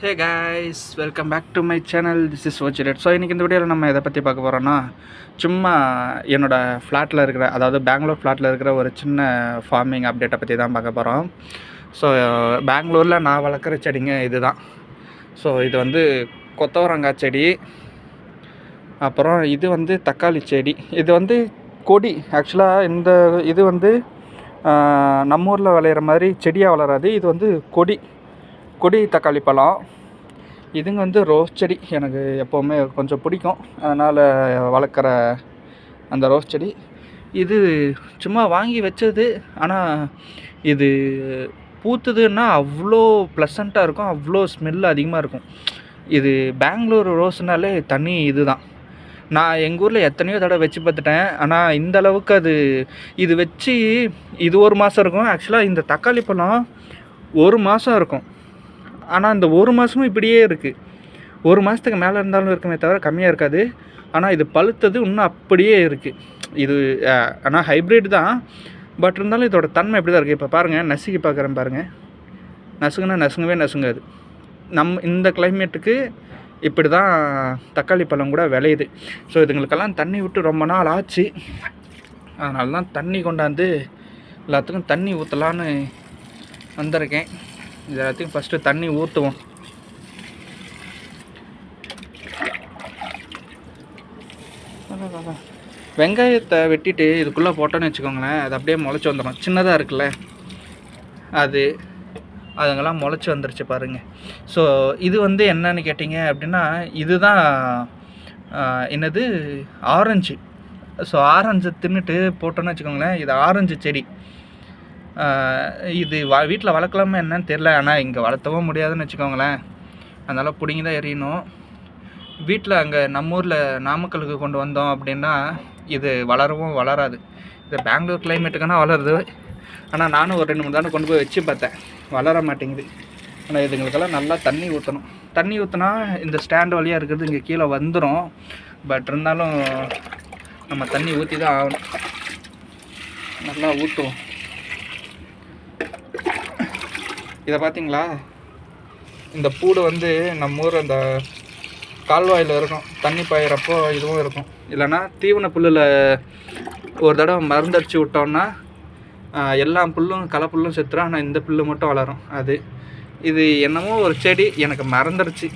Hey guys, welcome back to my channel. This is watch. So இன்றைக்கி இந்த வீடியோவில் நம்ம எதை பற்றி பார்க்க போகிறோன்னா, சும்மா என்னோடய ஃப்ளாட்டில் இருக்கிற, அதாவது பெங்களூர் ஃப்ளாட்டில் இருக்கிற ஒரு சின்ன ஃபார்மிங் அப்டேட்டை பற்றி தான் பார்க்க போகிறோம். ஸோ பெங்களூரில் நான் வளர்க்குற செடிங்க இது தான். ஸோ இது வந்து கொத்தவரங்காய் செடி, அப்புறம் இது வந்து தக்காளி செடி. இது வந்து கொடி. ஆக்சுவலாக இந்த இது வந்து நம்ம ஊரில் விளையிற மாதிரி செடியாக வளராது. இது வந்து கொடி தக்காளி பழம். இதுங்க வந்து ரோஸ் செடி. எனக்கு எப்போவுமே கொஞ்சம் பிடிக்கும், அதனால் வளர்க்குற அந்த ரோஸ் செடி. இது சும்மா வாங்கி வச்சது. ஆனால் இது பூத்துதுன்னா அவ்வளோ ப்ளசண்ட்டாக இருக்கும், அவ்வளோ ஸ்மெல் அதிகமாக இருக்கும். இது பெங்களூர் ரோஸ்னாலே தனி இது தான். நான் எங்கள் ஊரில் எத்தனையோ தடவை வச்சு பார்த்துட்டேன், ஆனால் இந்த அளவுக்கு இது வச்சு இது 1 மாதம் இருக்கும். ஆக்சுவலாக இந்த தக்காளி பழம் 1 மாதம் இருக்கும். ஆனால் இந்த 1 மாதமும் இப்படியே இருக்குது. 1 மாதத்துக்கு மேலே இருந்தாலும் இருக்குமே தவிர கம்மியாக இருக்காது. ஆனால் இது பழுத்தது இன்னும் அப்படியே இருக்குது. இது ஆனால் ஹைப்ரிட் தான், பட் இருந்தாலும் இதோட தன்மை எப்படி தான் இருக்குது. இப்போ பாருங்கள், நசுக்கி பார்க்குறேன் பாருங்கள். நசுங்கவே நசுங்காது. இந்த கிளைமேட்டுக்கு இப்படி தான் தக்காளி பழம் கூட விளையுது. ஸோ இதுங்களுக்கெல்லாம் தண்ணி விட்டு ரொம்ப நாள் ஆச்சு. அதனால தான் தண்ணி கொண்டாந்து எல்லாத்துக்கும் தண்ணி ஊற்றலான்னு வந்திருக்கேன். இது எல்லாத்தையும் ஃபஸ்ட்டு தண்ணி ஊற்றுவோம். வெங்காயத்தை வெட்டிட்டு இதுக்குள்ளே போட்டோன்னு வச்சுக்கோங்களேன், அது அப்படியே முளைச்சி வந்துடும். சின்னதாக இருக்குல்ல, அதுங்கெல்லாம் முளைச்சி வந்துருச்சு பாருங்கள். ஸோ இது வந்து என்னன்னு கேட்டிங்க அப்படின்னா, இதுதான் என்னது, ஆரஞ்சு. ஸோ ஆரஞ்சு தின்னுட்டு போட்டோன்னு வச்சுக்கோங்களேன், இது ஆரஞ்சு செடி. இது வீட்டில் வளர்க்கலாமா என்னன்னு தெரில, ஆனால் இங்கே வளர்த்தவும் முடியாதுன்னு வச்சுக்கோங்களேன். அதனால் பிடிங்கி தான் எறியணும். வீட்டில் அங்கே நம்ம ஊரில் நாமக்கலுக்கு கொண்டு வந்தோம் அப்படின்னா இது வளரவும் வளராது. இது பெங்களூர் கிளைமேட்டுக்குன்னா வளருது. ஆனால் நானும் ஒரு 2-3 தடவை கொண்டு போய் வச்சு பார்த்தேன், வளர மாட்டேங்குது. ஆனால் இதுங்களுக்கெல்லாம் நல்லா தண்ணி ஊற்றணும். தண்ணி ஊற்றினா இந்த ஸ்டாண்ட் வழியாக இருக்கிறது இங்கே கீழே வந்துடும். பட் இருந்தாலும் நம்ம தண்ணி ஊற்றி தான் ஆகணும். நல்லா ஊற்றுவோம். இதை பார்த்தீங்களா, இந்த பூடு வந்து நம்ம ஊர் அந்த கால்வாயில் இருக்கும். தண்ணி பாயிறப்போ இதுவும் இருக்கும். இல்லைன்னா தீவன புல்லில் ஒரு தடவை மருந்தடிச்சு விட்டோம்னா எல்லா புல்லும் களை புல்லும் செத்துரும். ஆனால் இந்த புல்லு மட்டும் வளரும். இது என்னமோ ஒரு செடி, எனக்கு மறந்துடுச்சு.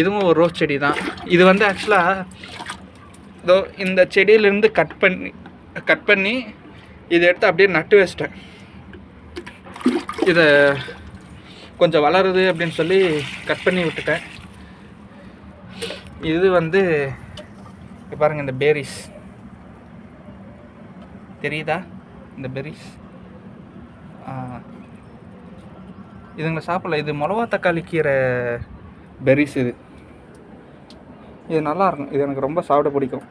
இதுவும் ஒரு ரோஸ் செடி தான். இது வந்து ஆக்சுவலாக இதோ இந்த செடியிலேருந்து கட் பண்ணி இதை எடுத்து அப்படியே நட்டு வச்சிட்டேன். இதை கொஞ்சம் வளருது அப்படின்னு சொல்லி கட் பண்ணி விட்டுட்டேன். இது வந்து பாருங்கள், இந்த பெரிஸ் தெரியுதா? இந்த பெரிஸ் இதுங்களை சாப்பிடல. இது மிளவா தக்காளி கீரை பெரிஸ். இது நல்லாயிருக்கும். இது எனக்கு ரொம்ப சாப்பிட பிடிக்கும்.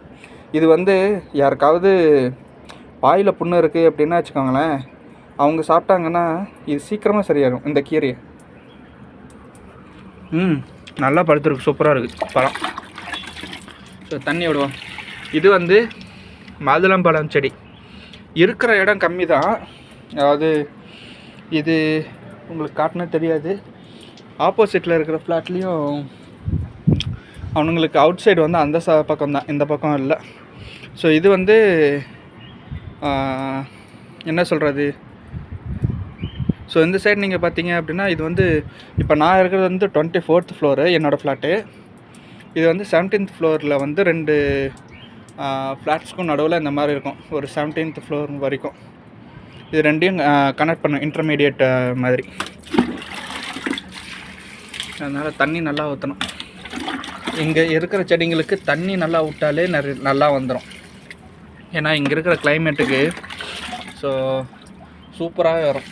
இது வந்து யாருக்காவது வாயில் புண்ணு இருக்குது அப்படின்னா வச்சுக்கோங்களேன், அவங்க சாப்பிட்டாங்கன்னா இது சீக்கிரமாக சரியாகும். இந்த கீரையை நல்லா பழுத்துருக்கு, சூப்பராக இருக்குது பழம். ஸோ தண்ணி விடுவோம். இது வந்து மாதுளம்பழம் செடி. இருக்கிற இடம் கம்மி தான். அதாவது இது உங்களுக்கு காட்டினா தெரியாது. ஆப்போசிட்டில் இருக்கிற ஃப்ளாட்லேயும் அவனுங்களுக்கு அவுட் சைடு வந்து அந்த பக்கம் தான், இந்த பக்கம் இல்லை. ஸோ இது வந்து என்ன சொல்கிறது, ஸோ இந்த சைடு நீங்கள் பார்த்தீங்க அப்படின்னா இது வந்து இப்போ நான் இருக்கிறது வந்து 24th ஃப்ளோரு என்னோடய ஃப்ளாட்டு. இது வந்து 17th ஃப்ளோரில் வந்து 2 ஃப்ளாட்ஸ்க்கும் நடுவில் இந்த மாதிரி இருக்கும். ஒரு 17th ஃப்ளோர் வரைக்கும் இது ரெண்டையும் கனெக்ட் பண்ணும், இன்டர்மீடியேட் மாதிரி. அதனால் தண்ணி நல்லா ஊற்றணும். இங்கே இருக்கிற செடிங்களுக்கு தண்ணி நல்லா விட்டாலே நல்லா வந்துடும். ஏன்னா இங்கே இருக்கிற கிளைமேட்டுக்கு ஸோ சூப்பராகவே வரும்.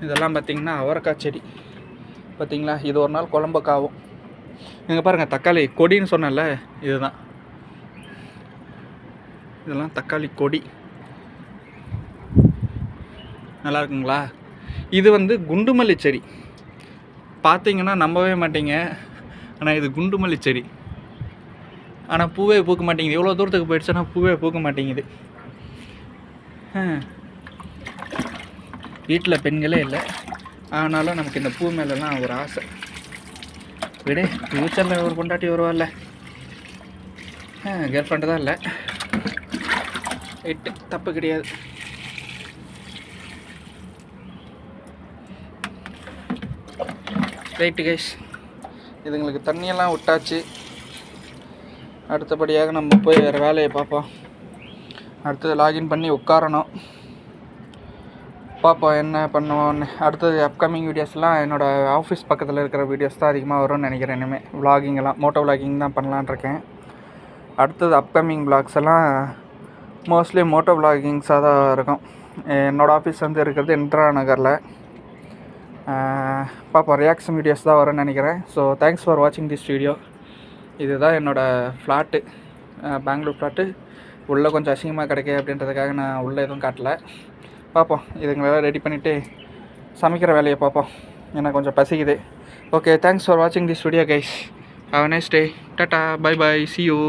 இதெல்லாம் பார்த்திங்கன்னா அவரைக்காய் செடி. பார்த்திங்களா, இது ஒரு நாள் குழம்புக்காவும். இங்கே பாருங்கள், தக்காளி கொடின்னு சொன்னல, இதுதான். இதெல்லாம் தக்காளி கொடி. நல்லா இருக்குங்களா? இது வந்து குண்டுமல்லி செடி. பார்த்திங்கன்னா நம்பவே மாட்டீங்க, ஆனால் இது குண்டுமல்லி செடி. ஆனால் பூவே பூக்க மாட்டேங்குது. எவ்வளோ தூரத்துக்கு போயிடுச்சுன்னா பூவே பூக்க மாட்டேங்குது. வீட்டில் பெண்களே இல்லை, ஆனாலும் நமக்கு இந்த பூ மேலெலாம் ஒரு ஆசை. விடு, ஃப்யூச்சரில் ஒரு பொண்டாட்டி வருவாள்ல. கேர்ள் ஃப்ரெண்டு தான் இல்லை, தப்பு கிடையாது. ரைட்டு கைஸ், இதுங்களுக்கு தண்ணியெல்லாம் விட்டாச்சு. அடுத்தபடியாக நம்ம போய் வேறு வேலையை பார்ப்போம். அடுத்தது லாகின் பண்ணி உட்காரணும். பார்ப்போம் என்ன பண்ணுவோன்னு. அடுத்தது அப்கமிங் வீடியோஸ்லாம் என்னோடய ஆஃபீஸ் பக்கத்தில் இருக்கிற வீடியோஸ் தான் அதிகமாக வரும்னு நினைக்கிறேன். இனிமேல் விலாகிங்கெல்லாம் மோட்டோ விலாகிங் தான் பண்ணலான் இருக்கேன். அடுத்தது அப்கமிங் விலாக்ஸ் எல்லாம் மோஸ்ட்லி மோட்டோ விலாகிங்ஸாக தான் இருக்கும். என்னோடய ஆஃபீஸ் வந்து இருக்கிறது இந்திரா நகரில். பார்ப்போம், ரியாக்ஷன் வீடியோஸ் தான் வரும்னு நினைக்கிறேன். ஸோ தேங்க்ஸ் ஃபார் வாட்சிங் திஸ் வீடியோ. இதுதான் என்னோடய ஃப்ளாட்டு, பெங்களூர் ஃப்ளாட்டு. உள்ளே கொஞ்சம் அசிங்கமாக கிடைக்க அப்படின்றதுக்காக நான் உள்ளே எதுவும் காட்டல. பார்ப்போம், இதுங்களெல்லாம் ரெடி பண்ணிவிட்டு சமைக்கிற வேலையை பார்ப்போம். எனக்கு கொஞ்சம் பசிக்குது. ஓகே, தேங்க்ஸ் ஃபார் வாட்சிங் this video guys. Have a nice day. டாட்டா, பை பை, see you.